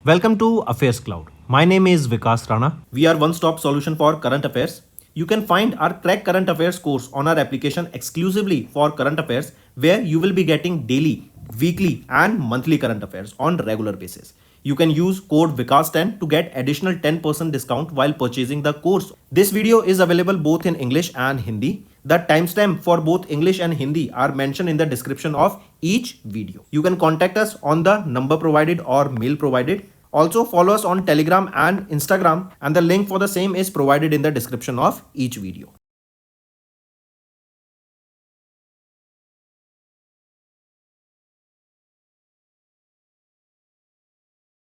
Welcome to AffairsCloud. My name is Vikas Rana. We are one-stop solution for current affairs. You can find our Crack Current Affairs course on our application exclusively for current affairs, where you will be getting daily, weekly and monthly current affairs on regular basis. You can use code VIKAS10 to get additional 10% discount while purchasing the course. This video is available both in English and Hindi. The timestamp for both English and Hindi are mentioned in the description of each video. You can contact us on the number provided or mail provided. Also follow us on Telegram and Instagram, and the link for the same is provided in the description of each video.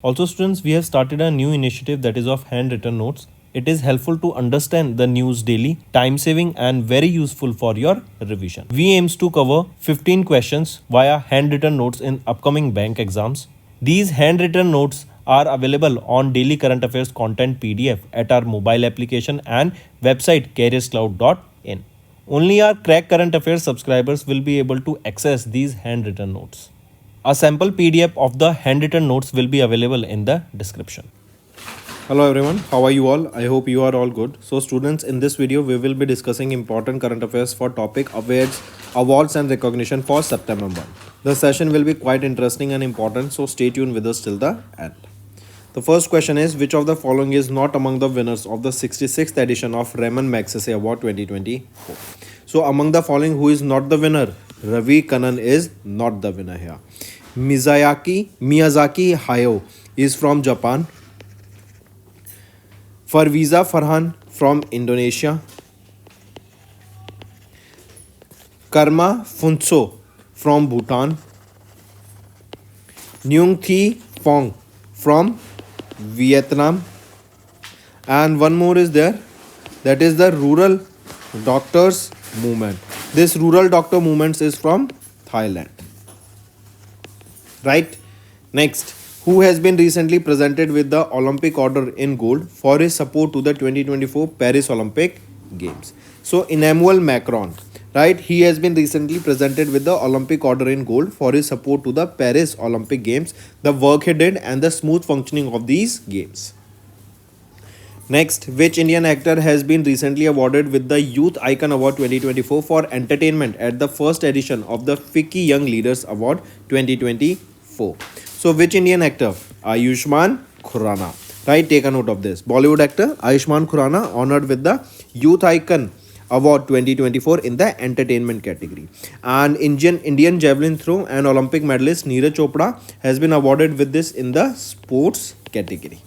Also students, we have started a new initiative that is of handwritten notes. It is helpful to understand the news daily, time saving and very useful for your revision. We aims to cover 15 questions via handwritten notes in upcoming bank exams. These handwritten notes are available on daily current affairs content PDF at our mobile application and website careerscloud.in. Only our Crack Current Affairs subscribers will be able to access these handwritten notes. A sample PDF of the handwritten notes will be available in the description. Hello everyone, how are you all? I hope you are all good. So students, in this video we will be discussing important current affairs for topic awards and recognition for September month. The session will be quite interesting and important, so stay tuned with us till the end. The first question is, which of the following is not among the winners of the 66th edition of Raymond Magsaysay Award 2024? So among the following, who is not the winner? Ravi Kannan is not the winner here. Miyazaki Hayao is from Japan. Farviza Farhan from Indonesia. Karma Phuntsho from Bhutan. Nguyen Thi Phong from Vietnam. And one more is there, that is the Rural Doctors Movement. This Rural Doctor Movement is from Thailand. Right? Next, who has been recently presented with the Olympic Order in Gold for his support to the 2024 Paris Olympic Games? So Emmanuel Macron, right? He has been recently presented with the Olympic Order in Gold for his support to the Paris Olympic Games, the work he did and the smooth functioning of these games. Next, which Indian actor has been recently awarded with the Youth Icon Award 2024 for entertainment at the first edition of the FICCI Young Leaders Award 2024? So which Indian actor? Ayushmann Khurrana. Right, take a note of this. Bollywood actor Ayushmann Khurrana honored with the Youth Icon Award 2024 in the entertainment category. And Indian javelin throw and Olympic medalist Neeraj Chopra has been awarded with this in the sports category.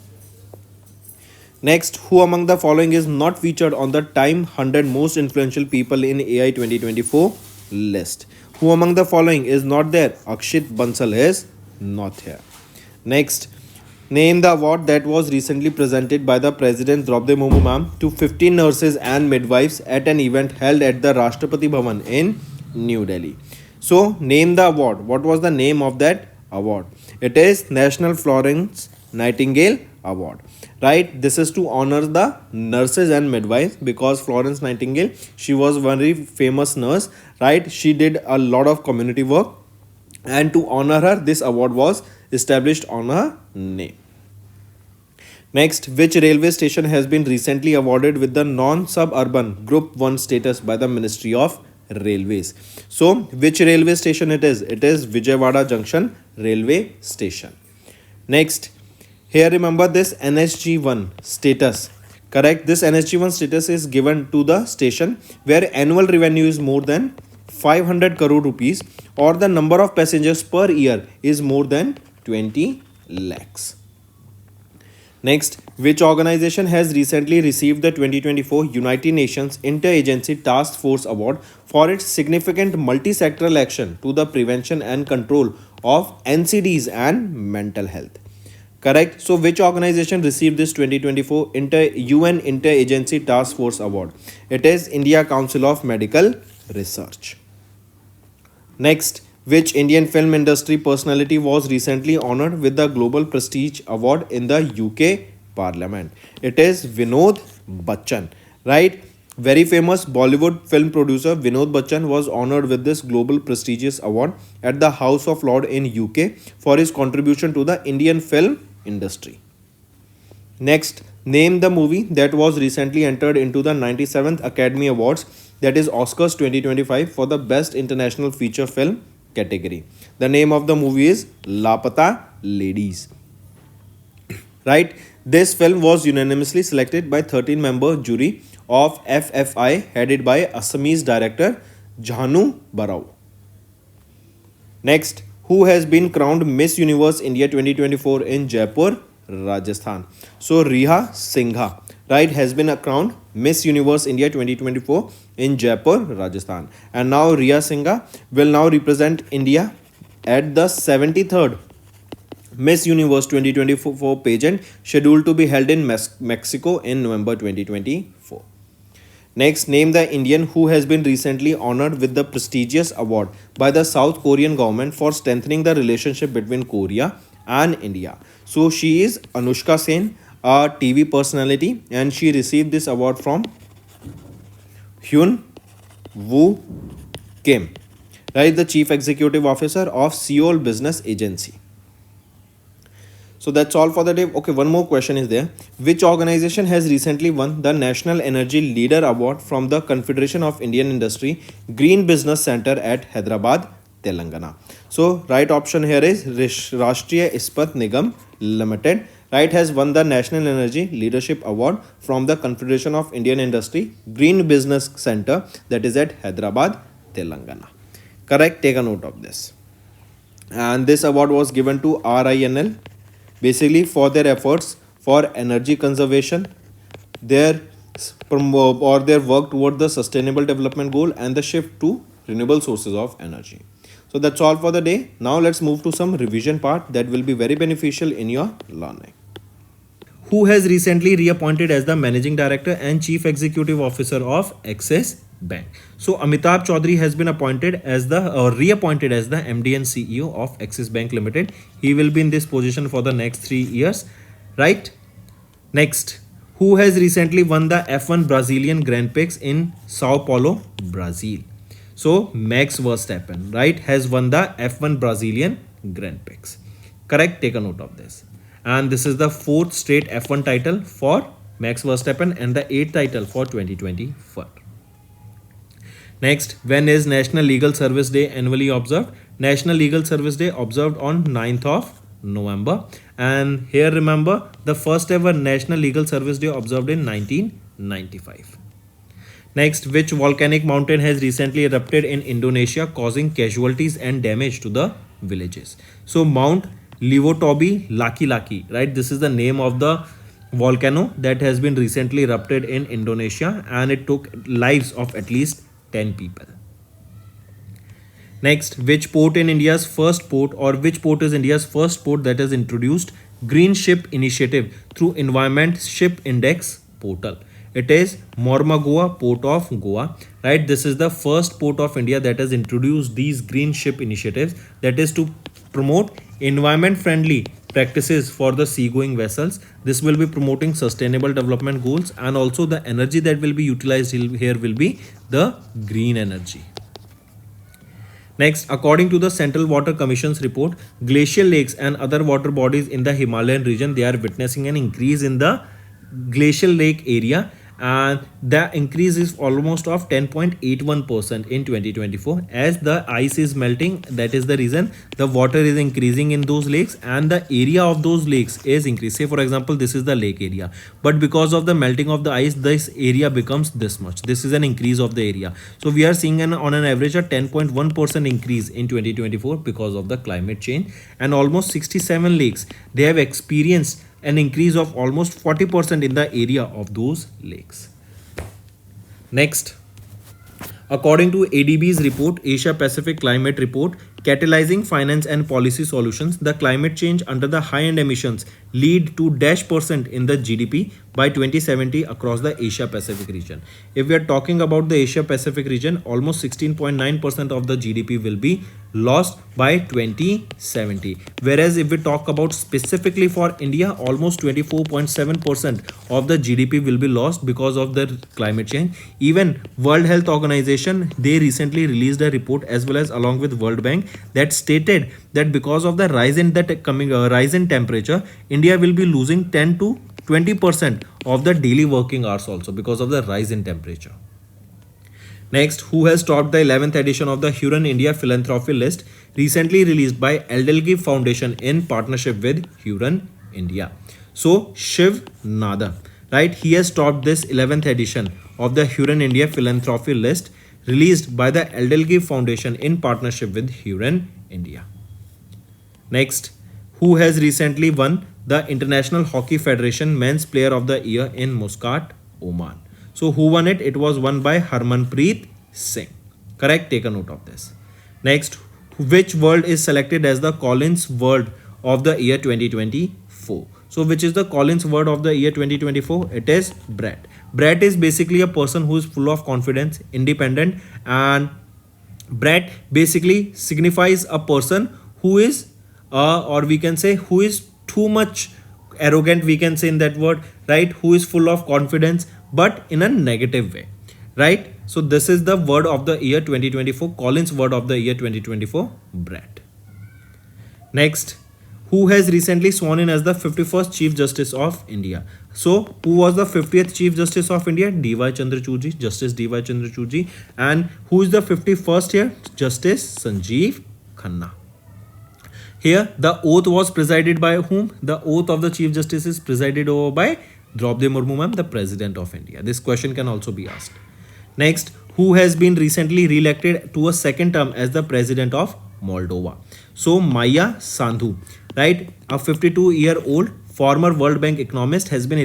Next, who among the following is not featured on the Time 100 Most Influential People in AI 2024 list? Who among the following is not there? Akshit Bansal is not here. Next, name the award that was recently presented by the President Draupadi Murmu ma'am to 15 nurses and midwives at an event held at the Rashtrapati Bhavan in New Delhi. So, name the award. What was the name of that award? It is National Florence Nightingale Award. Right, this is to honor the nurses and midwives, because Florence Nightingale, she was a very famous nurse, right? She did a lot of community work, and to honor her, this award was established on her name. Next, which railway station has been recently awarded with the non-suburban Group 1 status by the Ministry of Railways? So, which railway station it is? It is Vijayawada Junction Railway Station. Next, here remember this NSG1 status. Correct? This NSG1 status is given to the station where annual revenue is more than 500 crore rupees or the number of passengers per year is more than 20 lakhs. Next, which organization has recently received the 2024 United Nations Interagency Task Force Award for its significant multi-sectoral action to the prevention and control of NCDs and mental health? Correct. So which organization received this 2024 UN Interagency Task Force Award? It is India Council of Medical Research. Next, which Indian film industry personality was recently honored with the Global Prestige Award in the UK Parliament? It is Vinod Bachchan. Right? Very famous Bollywood film producer Vinod Bachchan was honored with this global prestigious award at the House of Lords in UK for his contribution to the Indian film industry. Next, name the movie that was recently entered into the 97th Academy Awards, that is Oscars 2025, for the Best International Feature Film category. The name of the movie is Lapata Ladies. Right? This film was unanimously selected by 13-member jury of FFI headed by Assamese director Jhanu Barao. Next, who has been crowned Miss Universe India 2024 in Jaipur, Rajasthan? So Riha Singha, right, has been crowned Miss Universe India 2024 in Jaipur, Rajasthan. And now Riha Singha will now represent India at the 73rd Miss Universe 2024 pageant scheduled to be held in Mexico in November 2024. Next, name the Indian who has been recently honored with the prestigious award by the South Korean government for strengthening the relationship between Korea and India. So she is Anushka Sen, a TV personality, and she received this award from Hyun Woo Kim, right, the Chief Executive Officer of Seoul Business Agency. So that's all for the day. Okay, one more question is there. Which organization has recently won the National Energy Leader Award from the Confederation of Indian Industry Green Business Center at Hyderabad, Telangana? So right option here is Rashtriya Ispat Nigam Limited, right, has won the National Energy Leadership Award from the Confederation of Indian Industry Green Business Center, that is at Hyderabad, Telangana. Correct, take a note of this. And this award was given to RINL basically for their efforts for energy conservation, their work toward the sustainable development goal and the shift to renewable sources of energy. So that's all for the day. Now let's move to some revision part that will be very beneficial in your learning. Who has recently reappointed as the Managing Director and Chief Executive Officer of Axis Bank? So Amitabh Chaudhary has been appointed as the reappointed as the MD and CEO of Axis Bank Limited. He will be in this position for the next 3 years, right? Next, who has recently won the F1 Brazilian Grand Prix in Sao Paulo, Brazil? So Max Verstappen, right, has won the F1 Brazilian Grand Prix. Correct, take a note of this. And this is the 4th straight F1 title for Max Verstappen and the 8th title for 2024. Next, when is National Legal Service Day annually observed? National Legal Service Day observed on 9th of November. And here remember, the first ever National Legal Service Day observed in 1995. Next, which volcanic mountain has recently erupted in Indonesia, causing casualties and damage to the villages? So Mount Lewotobi Laki Laki, right? This is the name of the volcano that has been recently erupted in Indonesia, and it took lives of at least 10 people. Next, which port is India's first port that has introduced Green Ship Initiative through Environment Ship Index portal? It is Mormugao Port of Goa, right? This is the first port of India that has introduced these green ship initiatives, that is to promote environment friendly practices for the seagoing vessels. This will be promoting sustainable development goals, and also the energy that will be utilized here will be the green energy. Next, according to the Central Water Commission's report, glacial lakes and other water bodies in the Himalayan region, they are witnessing an increase in the glacial lake area, and the increase is almost of 10.81% in 2024 as the ice is melting. That is the reason the water is increasing in those lakes and the area of those lakes is increased. Say for example, this is the lake area, but because of the melting of the ice, this area becomes this much. This is an increase of the area. So we are seeing on an average a 10.1% increase in 2024 because of the climate change, and almost 67 lakes, they have experienced an increase of almost 40% in the area of those lakes. Next, according to ADB's report, Asia Pacific Climate Report, catalyzing finance and policy solutions, the climate change under the high-end emissions lead to -% in the GDP by 2070 across the Asia Pacific region. If we are talking about the Asia Pacific region, almost 16.9% of the GDP will be lost by 2070. Whereas if we talk about specifically for India, almost 24.7% of the GDP will be lost because of the climate change. Even World Health Organization, they recently released a report as well as along with World Bank that stated that because of the rise in temperature, India will be losing 10 to 20% of the daily working hours also because of the rise in temperature. Next, who has topped the 11th edition of the Huron India Philanthropy List, recently released by Eldelgi Foundation in partnership with Huron India? So, Shiv Nada, right? He has topped this 11th edition of the Huron India Philanthropy List, released by the Eldelgi Foundation in partnership with Huron India. Next, who has recently won the International Hockey Federation Men's Player of the Year in Muscat, Oman? So who won it? It was won by Harmanpreet Singh. Correct? Take a note of this. Next, which word is selected as the Collins word of the year 2024? So which is the Collins word of the year 2024? It is Brett. Brett is basically a person who is full of confidence, independent, and Brett basically signifies a person who is or we can say who is too much arrogant, we can say in that word, right? Who is full of confidence but in a negative way, right? So this is the word of the year 2024, Collins word of the year 2024, Brett. Next, who has recently sworn in as the 51st Chief Justice of India? So who was the 50th Chief Justice of India? D.Y. Chandrachud ji, Justice D.Y. Chandrachud ji. And who is the 51st here? Justice Sanjeev Khanna. Here, the oath was presided by whom? The oath of the Chief Justice is presided over by Draupadi Murmu ma'am, the President of India. This question can also be asked. Next, who has been recently re-elected to a second term as the President of Moldova? So, Maya Sandu, right? A 52-year-old former World Bank economist has been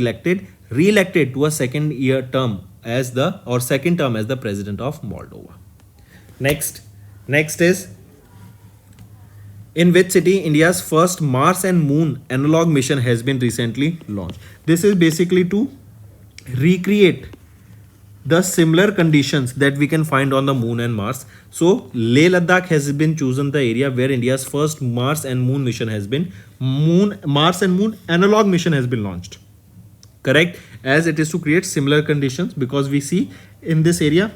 re-elected to a second term as the President of Moldova. Next is, in which city India's first Mars and Moon analog mission has been recently launched? This is basically to recreate the similar conditions that we can find on the Moon and Mars. So Leh Ladakh has been chosen the area where India's first Mars and Moon analog mission has been launched. Correct? As it is to create similar conditions, because we see in this area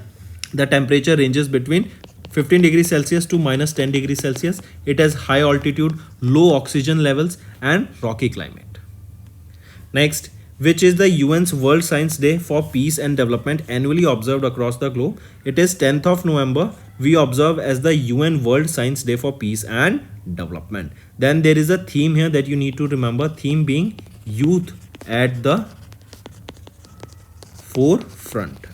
the temperature ranges between 15 degrees Celsius to minus 10 degrees Celsius. It has high altitude, low oxygen levels and rocky climate. Next, which is the UN's World Science Day for Peace and Development annually observed across the globe? It is 10th of November. We observe as the UN World Science Day for Peace and Development. Then there is a theme here that you need to remember. Theme being youth at the forefront.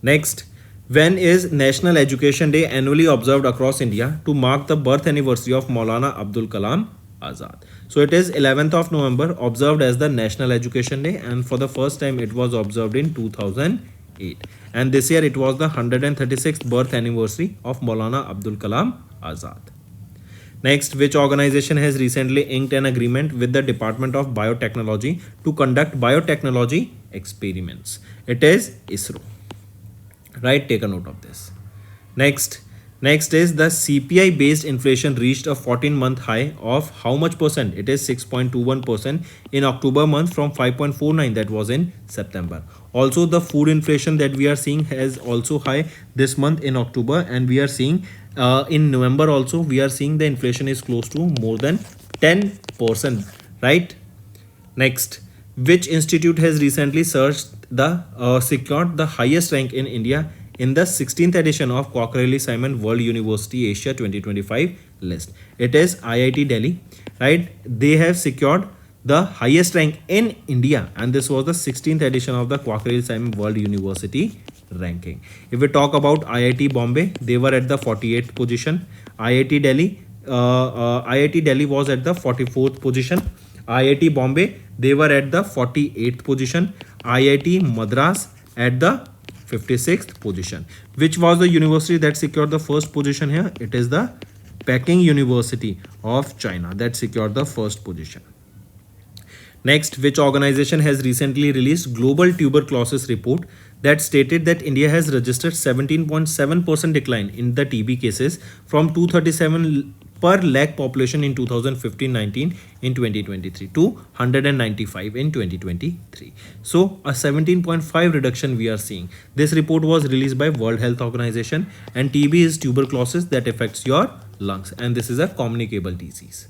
Next, when is National Education Day annually observed across India to mark the birth anniversary of Maulana Abdul Kalam Azad? So it is 11th of November, observed as the National Education Day, and for the first time it was observed in 2008. And this year it was the 136th birth anniversary of Maulana Abdul Kalam Azad. Next, which organization has recently inked an agreement with the Department of Biotechnology to conduct biotechnology experiments? It is ISRO. Right, take a note of this. Next is the CPI based inflation reached a 14-month high of how much percent? It is 6.21% in October month from 5.49 that was in September. Also, the food inflation that we are seeing has also high this month in October, and we are seeing in November also we are seeing the inflation is close to more than 10%, right? Next, which institute has recently secured the highest rank in India in the 16th edition of Cochrane-Simon World University Asia 2025 list? It is IIT Delhi, right? They have secured the highest rank in India, and this was the 16th edition of the Cochrane-Simon World University ranking. If we talk about IIT Bombay, they were at the 48th position. IIT Delhi was at the 44th position. IIT Bombay, they were at the 48th position. IIT Madras at the 56th position. Which was the university that secured the first position here? It is the Peking University of China that secured the first position. Next, which organization has recently released Global Tuberculosis Report that stated that India has registered 17.7% decline in the TB cases from 237 per lakh population in 2015-19 in 2023 to 195 in 2023. So a 17.5 reduction we are seeing. This report was released by World Health Organization, and TB is tuberculosis that affects your lungs, and this is a communicable disease.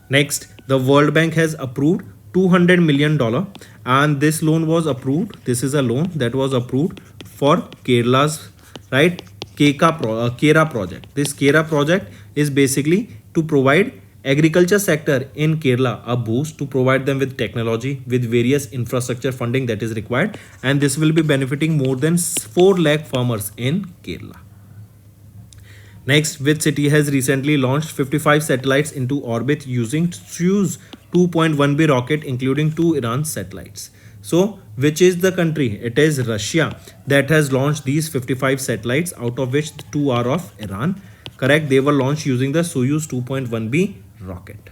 Next, the World Bank has approved $200 million, and this loan was approved. This is a loan that was approved for Kerala's, right, Kera project. This Kera project is basically to provide agriculture sector in Kerala a boost, to provide them with technology, with various infrastructure funding that is required, and this will be benefiting more than 4 lakh farmers in Kerala. Next, which city has recently launched 55 satellites into orbit using Soyuz 2.1B rocket, including 2 Iran satellites? So, which is the country? It is Russia that has launched these 55 satellites, out of which 2 are of Iran. Correct, they were launched using the Soyuz 2.1B rocket.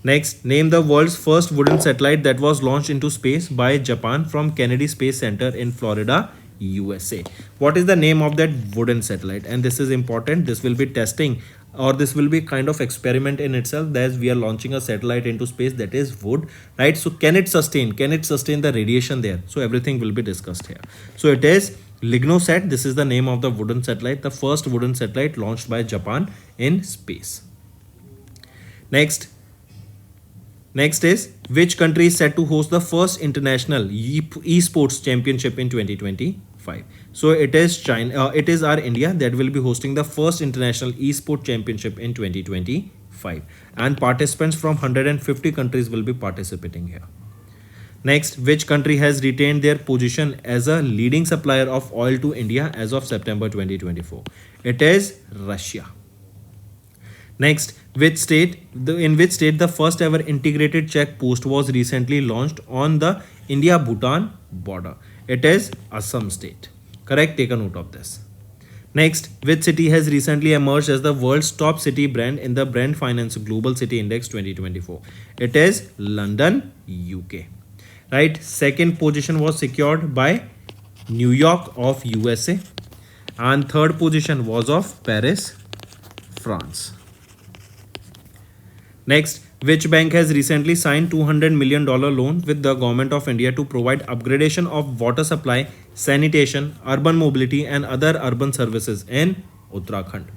Next, name the world's first wooden satellite that was launched into space by Japan from Kennedy Space Center in Florida, USA. What is the name of that wooden satellite? And this is important. This will be testing, or this will be kind of experiment in itself, as we are launching a satellite into space that is wood, right? So can it sustain the radiation there? So everything will be discussed here. So it is LignoSat. This is the name of the wooden satellite, the first wooden satellite launched by Japan in space. Next is, which country is set to host the first international esports championship in 2025? So it is China. It is our India that will be hosting the first international esport championship in 2025, and participants from 150 countries will be participating here. Next, which country has retained their position as a leading supplier of oil to India as of September 2024? It is Russia. Next, in which state the first ever integrated check post was recently launched on the India-Bhutan border? It is Assam state. Correct, take a note of this. Next, which city has recently emerged as the world's top city brand in the Brand Finance Global City Index 2024? It is London, UK. Right, second position was secured by New York of USA, and third position was of Paris, France. Next, which bank has recently signed $200 million loan with the Government of India to provide upgradation of water supply, sanitation, urban mobility and other urban services in Uttarakhand?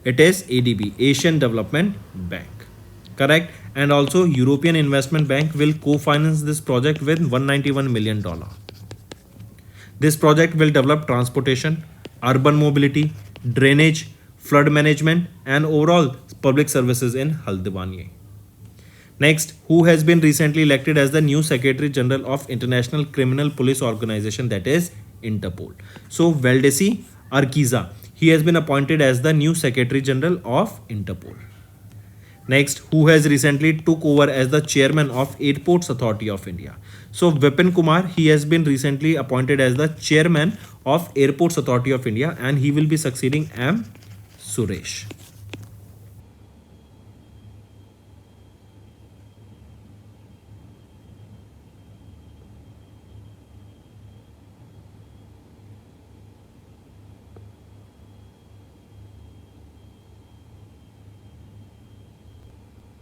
It is ADB, Asian Development Bank. Correct. And also European Investment Bank will co-finance this project with $191 million. This project will develop transportation, urban mobility, drainage, flood management and overall public services in Haldwani. Next, who has been recently elected as the new Secretary General of International Criminal Police Organization, that is Interpol? So, Valdesi Arquiza, he has been appointed as the new Secretary General of Interpol. Next, who has recently took over as the Chairman of Airports Authority of India? So, Vipin Kumar, he has been recently appointed as the Chairman of Airports Authority of India, and he will be succeeding M. Suresh.